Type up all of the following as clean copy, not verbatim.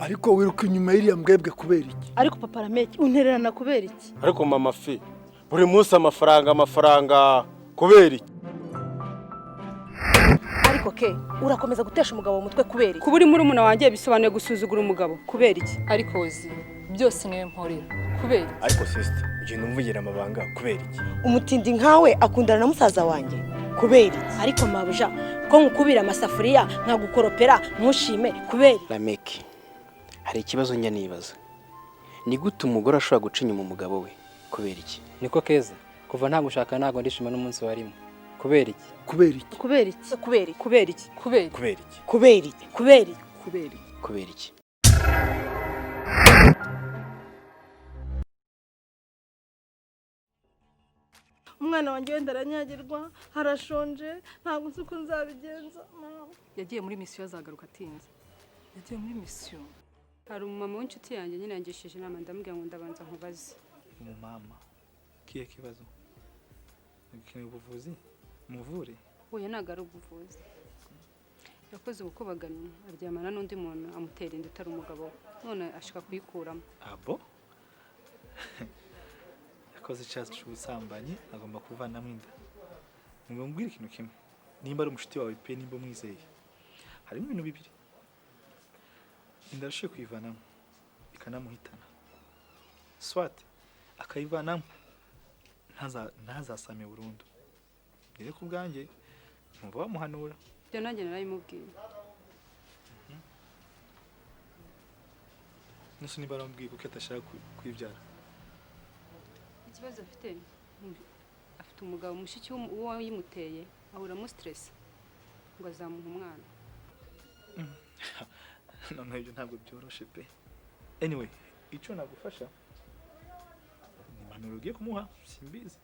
ariko wiruka inyuma y'iriya mbwebwe kubera iki? ariko papa rameki untererana kubera iki? ariko mama fi buri munsi amafaranga kubera iki? ariko ke urakomeza gutesha umugabo umutwe kubera iki? kuba uri muri umuna wanjye bisobanuye gusuzugura umugabo kubera iki? ariko Ozil byose niwe mporera kubera iki? ariko sister ugenda umvugira amabanga kubera iki? umutindi nkawe akundana na musaza wanjye kubera iki? ariko mabuja ko nkukubira amasafuriya nkagukoropera ntushime kubera Rameki hari ikibazo njya nibaza, ni gute umugore ashobora guca inyuma umugabo we kubera iki? niko Keza kuva nta gushaka ntago ndishima n'umunsi warimo kubera iki? kubera iki? kubera iki? kubera iki? kubera iki? kubera kubera iki? kubera iki? kubera iki? kubera iki? kubera iki? umwana wanjye wenda aranyagirwa harashonje ntabwo nzi uko nzabigenza. yagiye muri misiyo azagaruka atinze. yagiye muri misiyo. hari umumama w'inshuti yanjye nyine yangishije inama ndamubwira ngo ndabanza nkubaze. umumama kiye kibazo ukeneye ubuvuzi muvure? oya ntago ari ubuvuzi, yakoze ubukubaganyi aryamana n'undi muntu amutera inda utari umugabo we, none ashaka kuyikuramo. abo yakoze icyaha cy'ubusambanyi agomba kuvanamo inda. Mbwira ikintu kimwe, nimba ari umushuti wawe pe nimba umwizeye, harimo ibintu bibiri: inda arushiye kuyivanamo ikanamuhitana, swate akayivanamo ntazasame burundu. rero ku bwanjye numva wamuhanura. ibyo nanjye narabimubwiye. nese niba aramubwiye kuko atashaka kwibyara. ikibazo afite umugabo mushiki uwo yimuteye ahuramo stress ngo azamuha umwana. none ibyo ntabwo byoroshe pe. Anyway, icyo nagufasha ni impanuro ugiye kumuha, simbizi.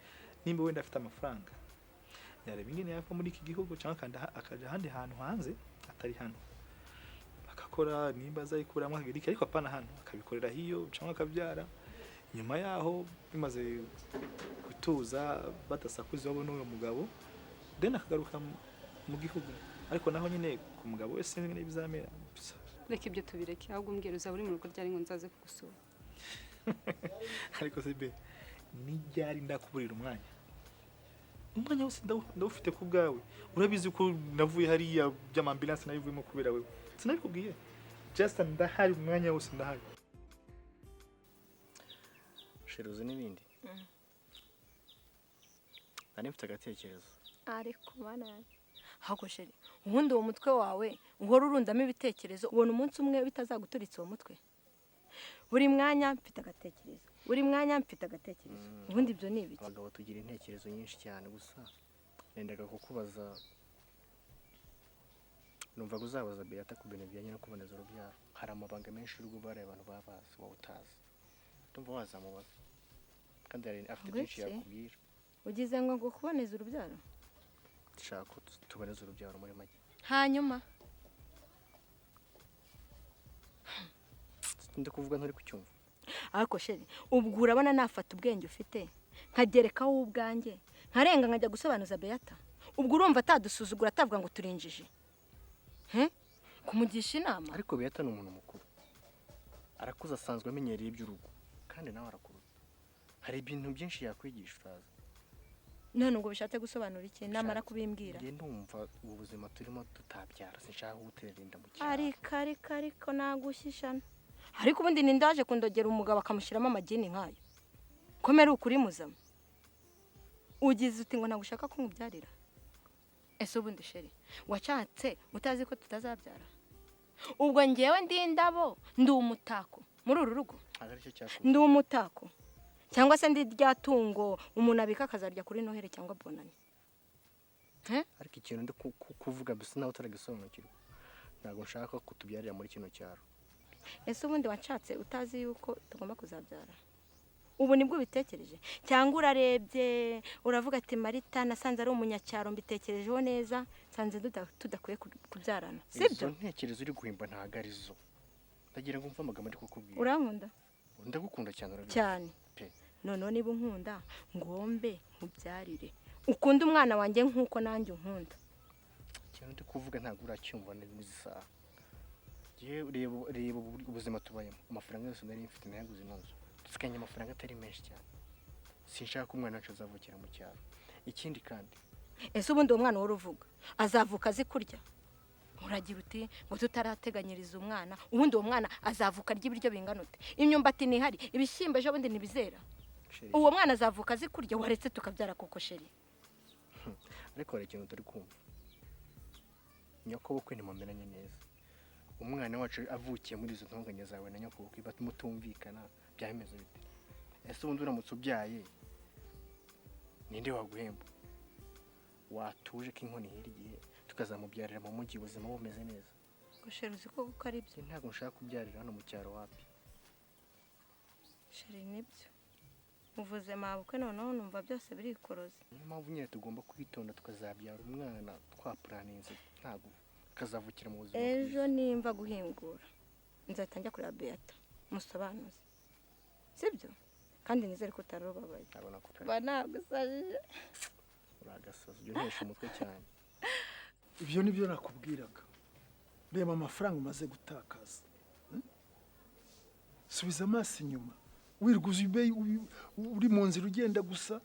nimba wenda afite amafaranga yareba ingene yava muri iki gihugu cyangwa akaja ahandi hantu hanze atari hano, akakora nimba azayikuramo akagiriki, ariko apana hano akabikorera hiyo cyangwa akabyara. nyuma yaho bimaze gutuza badasakuza babona uwo mugabo, then akagaruka mu gihugu. ariko naho nyine ku mugabo wese nyine bizamera. reka ibyo tubireke, ahubwo umbwira uzaba uri mu rugo ryari ngo nzaze kugusura. ariko sibe nijyari ndakuburira umwanya wose ndawufite ku bwawe. urabizi ko navuye hariya by'amambulance nabivuyemo kubera wewe, sinabikubwiye. just ndahari umwanya wose ndahari. Sheruzi n'ibindi nari mfite agatekerezo. ariko bana hago sheri ubundi uwo mutwe wawe uhora urundamo ibitekerezo, ubona umunsi umwe bitazaguturitsa uwo mutwe. buri mwanya mfite agatekerezo, ubundi ibyo ni ibiki? abagabo tugira intekerezo nyinshi cyane, gusa nendaga kukubaza, numva uzabaza Beata ku bintu bijyanye no kuboneza urubyaro. hari amabanga menshi y'urugo bari abantu baba bazi wowe utazi, ndumva wazamubaza kandi afite byinshi yakubwira. ugize ngo kuboneza urubyaro? dushaka ko tuboneza urubyaro muri make. hanyuma ndakuvuga nturi kucyumva. ariko sheri ubwo urabona nafata ubwenge ufite nkagerekaho ubwanjye nkarenga nkajya gusobanuza Beata, ubwo urumva atadusuzugura atavuga ngo turinjije kumugisha inama? ariko Beata ni umuntu mukuru, arakuze, asanzwe amenyereye iby'urugo, kandi nawe arakuruta. hari ibintu byinshi yakwigisha utazi. none ubwo bishatse gusobanura iki namara kubimbwira? njye ndumva ubu buzima turimo tutabyara, sinshaka guterera inda mu cyaro. ariko nagushyishana. ariko ubundi nindaje kundogera umugabo akamushyiramo amagini nkayo, komera ukuri muzama. ugize uti ngo nagushaka ko nkubyarira? ese ubundi sheri wacatse utazi ko tutazabyara? ubwo ngewe ndi indabo, ndi umutako muri uru rugo? ndi umutako cyangwa se ndi rya tungo umuntu abika akazarya kuri Noheli cyangwa Bonani? ariko ikintu ndi kuvuga bisa naho utaragisobanukirwa, ntabwo nshaka kutubyarira muri kino cyaro. ese ubundi wacatse utazi yuko tugomba kuzabyara? ubu nibwo ubitekereje cyangwa urarebye uravuga ati Marita nasanze ari umunyacyaro, mbitekerejeho neza, sanze tudakwiye kubyarana? sibyo ntekerezo uri guhimba ntago ari zo. ndagira ngo mva amagambo ndi kukubwira. urankunda? ndagukunda cyane. urabizi cyane. none niba unkunda ngombe nkubyarire, ukunda umwana wanjye nkuko nanjye unkunda. ikintu ndi kuvuga ntago uracyumva neza isaha. reba ubuzima tubayemo, amafaranga yose nari mfite nayaguze ino nzu, dusikanye amafaranga atari menshi cyane. Sinshaka ko umwana wacu azavukira mu cyaro. Ikindi kandi ese ubundi uwo mwana wari uvuga azavuka azi kurya? Uragira uti ngo tutarateganyiriza umwana, ubundi uwo mwana azavuka arya ibiryo bingana ute? Imyumbati ntihari, ibishyimbo ejo bundi ntibizera. Uwo mwana azavuka azi kurya, waretse tukabyara koko sheri? ariko hari ikintu utari kumva. Nyokobukwe ntimumeranye neza. Umwana wacu avukiye muri izo ntonganya zawe na nyokobukwe bamutumvikana, byameze bite? Ese ubundi uramutse ubyaye ninde waguhemba? Watuje ko inkoni hirya tukazamubyarira mu mujyi ubuzima bumeze neza. Ngo sheri uzi ko ari byo? Ntabwo nshaka kubyarira hano mu cyaro wapi. Sheri nibyo. Uvuze mabukwe noneho numva byose birikoroza. Niyo mpamvu nyine tugomba kwitonda tukazabyara umwana twapuraninze, ntabwo kazavukira mu buzima. Ejo nimva guhingura nzahita njya kureba Beata musobanuze, sibyo? Kandi nizere ko utarubabaye. Ntabona ko ntabwo usajije. uragasaza ujya uhesha umutwe cyane. Ibyo nibyo nakubwiraga. Reba amafaranga umaze gutakaza. Subiza amaso inyuma. Wirguza uri mu nzira ugenda gusa,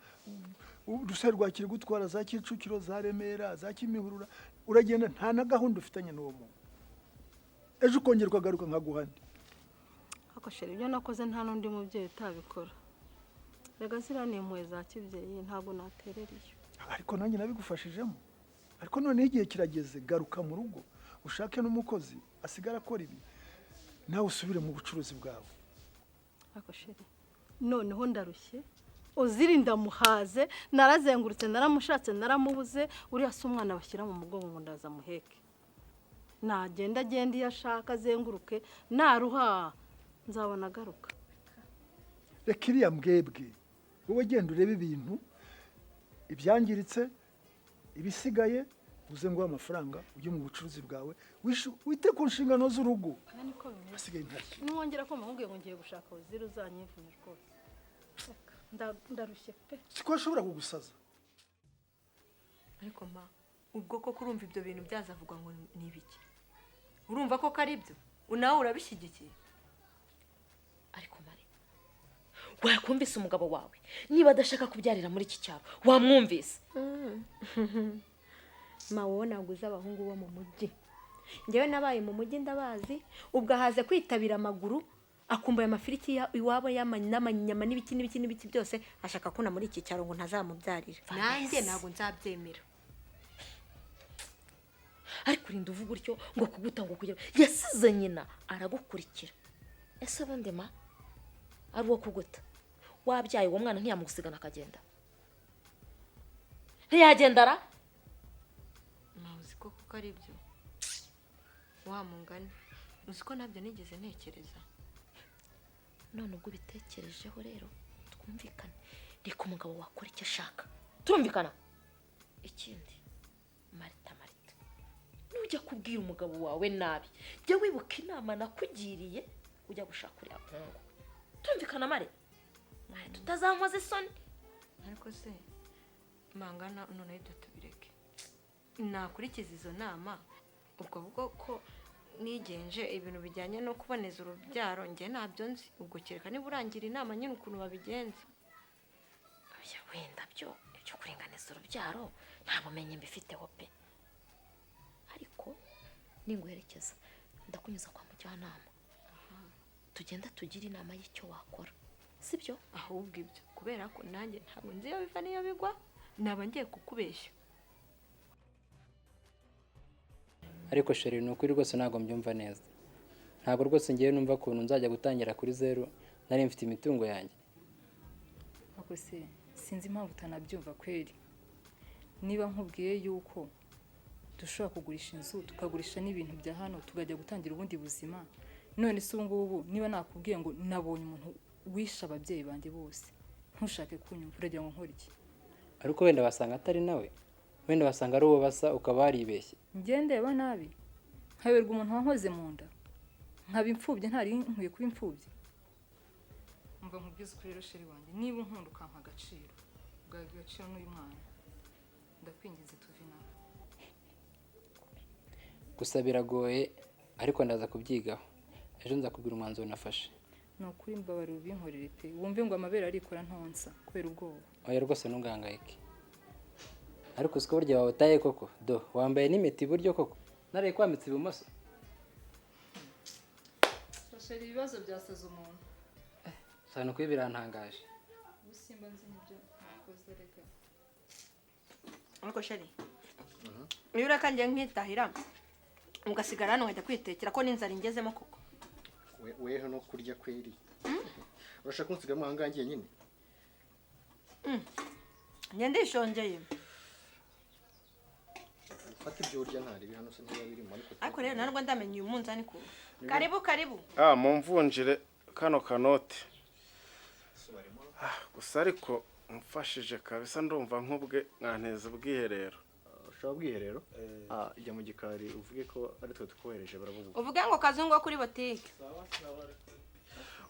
urusari rwakiri gutwara za Kicukiro, za Remera, za Kimihurura, uragenda nta na gahunda ufitanye n'uwo muntu. Ejo ukongera ukagaruka nkaguhandi. Ako sheri ibyo nakoze nta n'undi mubyeyi utabikora. Rega ziriya ni impuhwe za kibyeyi, ntabwo naterera iyo. Ariko nanjye nabigufashijemo. Ariko none igihe kirageze, garuka mu rugo ushake n'umukozi asigara akora ibi, nawe usubire mu bucuruzi bwawe. Ako sheri noneho ndarushye, Ozil ndamuhaze, narazengurutse naramushatse naramubuze, uriya se umwana bashyira mu mugongo ngo ndaza muheke. Nagenda iyo ashaka azenguruke, naruha nzabona agaruka. Reka iriya mbwebwe, wowe genda urebe ibintu ibyangiritse, ibisigaye uze ngo amafaranga ujye mu bucuruzi bwawe, wite ku nshingano z'urugo. Asigaye ntacyo. Nuwongera ko mahubwiye ngo ngiye gushaka Ozil uzanyivune rwose. Ndarushye pe. Siko ashobora kugusaza. Ariko ma, ubwo ko kurumva ibyo bintu byazavugwa ngo ni ibiki? Urumva ko ari byo? Unawe urabishyigikiye? Ariko mari, wakumvise umugabo wawe niba adashaka kubyarira muri iki cyaro, wamwumvise? Ma wowe naguze abahungu bo mu mujyi. Ngewe nabaye mu mujyi ndabazi, ubwo ahaze kwitabira amaguru, akumbuye amafiriti iwabo y'amanyama n'ibiki byose, ashaka kuna muri iki cyaro ngo ntazamubyarira. Nanjye ntabwo nzabyemera. Ariko urinda uvuga utyo ngo kuguta ngo kujya yasize nyina aragukurikira. Ese bande ma ari wo kuguta? Wabyaye uwo mwana ntiyamugusigana akagenda? Ntiyagendara? Uzi ko ari byo? Wa mungani, uzi ko nabyo nigeze ntekereza. None ubwo bitekerejeho rero twumvikane, reka umugabo wakora icyo ashaka, turumvikana? Ikindi Marita, nujya kubwira umugabo wawe nabi, jya wibuka inama nakugiriye ujya gushaka uriya muhungu. Turumvikana mare? Mwaye tutazankoza isoni. Ariko se mangana none ibyo tubireke. Nakurikiza izo nama, ubwo ko nigenje ibintu bijyanye no kuboneza urubyaro, nge ntabyo nzi. Ubwo kereka niba urangira inama nyine ukuntu babigenza. Oya wenda byo ibyo kuringaniza urubyaro nta bumenyi mbifiteho pe. Ariko ninguherekeza ndakunyuza kwa mujyanama, tugenda tugira inama y'icyo wakora, sibyo? Ahubwo ibyo kubera ko nanjye ntabwo nzi iyo biva niyo bigwa, naba ngiye kukubeshya. Ariko sheri ni ukuri rwose ntabwo mbyumva neza. Ntabwo rwose ngiye numva ukuntu nzajya gutangira kuri zero nari mfite imitungo yanjye. Ako se sinzi impamvu utanabyumva kweri. Niba nkubwiye yuko dushobora kugurisha inzu tukagurisha n'ibintu bya hano tukajya gutangira ubundi buzima, none se ngubu niba nakubwiye ngo nabonye umuntu wisha ababyeyi bandi bose, ntushake kunyumva, uragira ngo nkore iki? Ariko wenda basanga atari nawe, wenda basanga ari uwo basa ukaba waribeshye. Ndeba nabi nkaberwa umuntu wankoze mu nda, nkaba imfubye ntari nkwiye kuba imfubye. Umva nkubwiza ukuri rero sheri wanjye, niba unkunda ukampa agaciro bwa agaciro n'uyu mwana, ndakwinginze tuve nawe. Gusa biragoye ariko ndaza kubyigaho ejo nza kubwira umwanzuro nafashe. ni ukuri mbabarira ubinkorere pe wumve ngo amabere arikora ntonsa kubera ubwoba. Oya rwose ntungangayike, ariko usiko burya wawe utaye koko do wambaye n'imiti iburyo koko naraye kwambitse ibumoso. Shasheri ibibazo byasaza umuntu. Sano kuri birantangaje. Ubusimba nzi nibyo nakoze reka. Ariko sheri iyo ureka njye nkitahira ugasigara hano wajya kwitekera ko n'inzara ingezemo koko. Weho no kurya kweri urashaka kunsigamo ahangahe nyine? Njye ndishongeye. Fata ibyo urya ntari hano se niba birimo ariko rero narwo ndamenye uyu munzani ko karibu mumvunjire kano kanote. Gusa ariko mfashije kabisa ndumva nk'ubwe mwanteza ubwiherero. ushaka ubwiherero? Ijya mu gikari uvuge ko ari twe tukohereje baravuga. uvuge ngo kazungu kuri botike.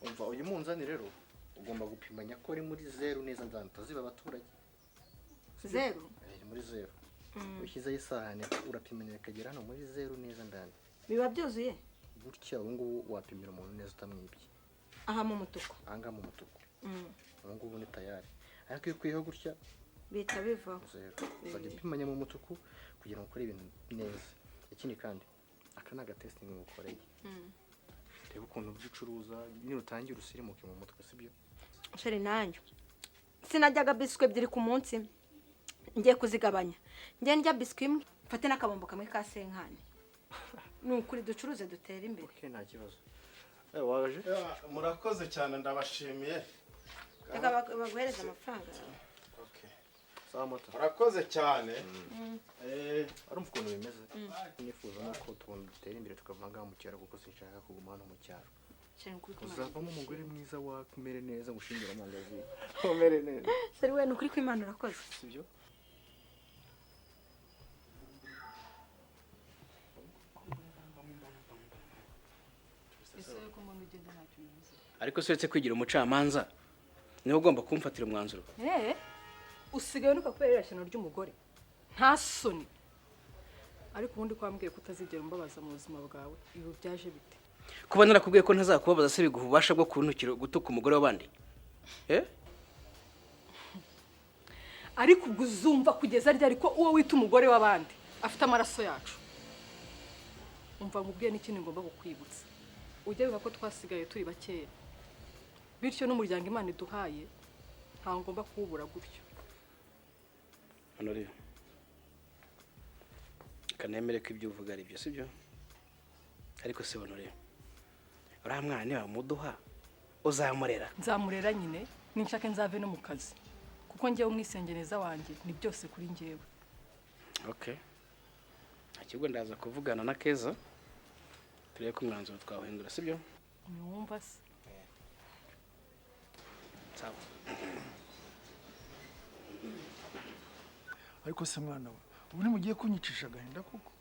Umva uyu munzani rero ugomba gupimanya ko ari muri 0 neza ndani taziba abaturage. 0? Muri 0. Ushyizeho isahane urapimanya akagera hano muri 0 neza ndani. Biba byuzuye? Gutya ubu ngubu wapimira umuntu neza utamwibye. Aha mu mutuku. Anga mu mutuku. Ubu ngubu ni tayari. Ariko iyo kwiho gutya bita biva. Uzajya upimanya mu mutuku kugira ngo ukore ibintu neza. Ikindi kandi aka ni agatesting ngukoreye. Reba ukuntu byucuruza nirutangira usirimuke mu mutwe sibyo? Sheri nanjye sinajyaga biswi ebyiri ku munsi ngiye kuzigabanya. Ngiye ndya biswi imwe mfate n'akabombo kamwe ka senkani. Nukuri ducuruze dutera imbere. Okay nta kibazo. Waje? Murakoze cyane ndabashimiye. Reka baguhereza amafaranga. Okay. Sawa moto. Murakoze cyane. Arumva ukuntu bimeze. Nifuza nuko dutera imbere tukavanga mu cyaro kuko sinshaka kuguma hano mu cyaro. Uzavamo umugore mwiza wakumere neza gushingira amangazi. Umere neza. Seri we nukuri kw'Imana urakoze. Sibyo? Ariko se uretse kwigira umucamanza niwe ugomba kumfatira umwanzuro. Usigaye nuka kubera ishyano ry'umugore nta soni. Ariko ubundi kwambwiye kutazigera umbabaza mu buzima bwawe ibi byaje bite? Kuba narakubwiye ko ntazakubabaza se biguha ubasha bwo kuntukira gutuka umugore w'abandi. Ariko ubwo uzumva kugeza ryari ko uwo wita umugore w'abandi afite amaraso yacu. Umva mubwiye n'ikindi ngomba kukwibutsa. Ujye biba ko twasigaye turi bakeya. Bityo n'umuryango Imana iduhaye nta ngomba kuwubura gutyo. Hano rero kanemere ko ibyo uvuga ari byo sibyo? Ariko se bano rero uriya mwana niba muduha uzamurera? Nzamurera nyine ninshake nzave no mu kazi kuko ngewe umwisengereza wanjye ni byose kuri ngewe. Okay. Akibwo ndaza kuvugana na Keza turebe ko umwanzuro twawuhindura sibyo? Mwumva se? Sawa. Ariko se mwana we ubu ni mugiye kunyicisha agahinda koko.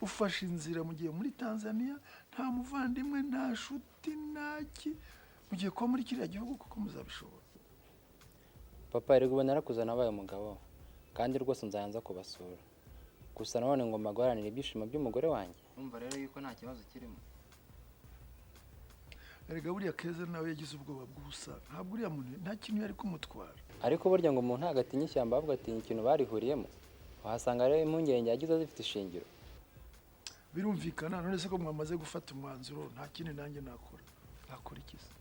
Ufashe inzira mugiye muri Tanzania nta muvandimwe nta shuti naki mugiye kuba muri kiriya gihugu kuko muzabishobora. Papa rero ubona narakuzana abaye umugabo kandi rwose nzayanza kubasura. Gusa none ngo magwaranira ibyishimo by'umugore wanjye. Urumva rero yuko nta kibazo kirimo. Erega buriya Keza nawe yagize ubwoba bw'ubusa. Ntabwo uriya muntu nta kintu yari kumutwara. Ariko burya ngo umuntu agatinya ishyamba avuga ati ikintu barihuriyemo. Wahasanga rero impungenge yagize zifite ishingiro. Birumvikana none se ko mwamaze gufata umwanzuro nta kindi nanjye nakora. Nakora iki se?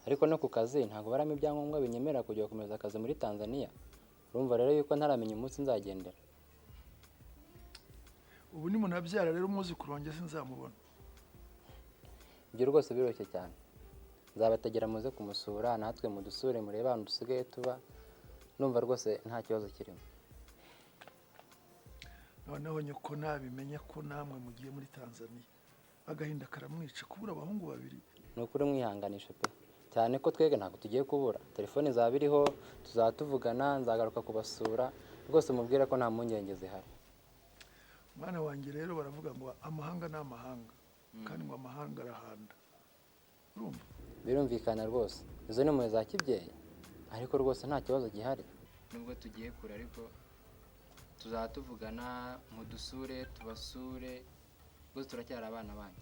Ariko no ku kazi ntago baramo ibyangombwa binyemera kujya gukomeza akazi muri Tanzania. Urumva rero yuko ntaramenya umunsi nzagendera. Ubu ni munabyara rero umuzi kuronge sinzamubona. Ibyo rwose biroshye cyane. Nzabategera muze kumusura natwe mudusure mureba abantu dusigaye tuba. Numva rwose nta kibazo kirimo. Noneho nyoko nabimenya ko namwe mugiye muri Tanzania. Agahinda karamwica kubura abahungu babiri. Nukuri mwihanganisha pe. Cyane ko twege ntabwo tugiye kubura. Telefone zabiriho tuzatuvugana nzagaruka kubasura. Rwose mubwira ko nta mpungenge zihari. Mwana wanjye rero baravuga ngo amahanga n'amahanga kandi ngo amahanga arahanda. Urumva? Birumvikana rwose. Izo ni mu za kibyeyi. Ariko rwose nta kibazo gihari. Nubwo tugiye kure ariko tuzatuvugana mudusure tubasure rwose turacyari abana banyu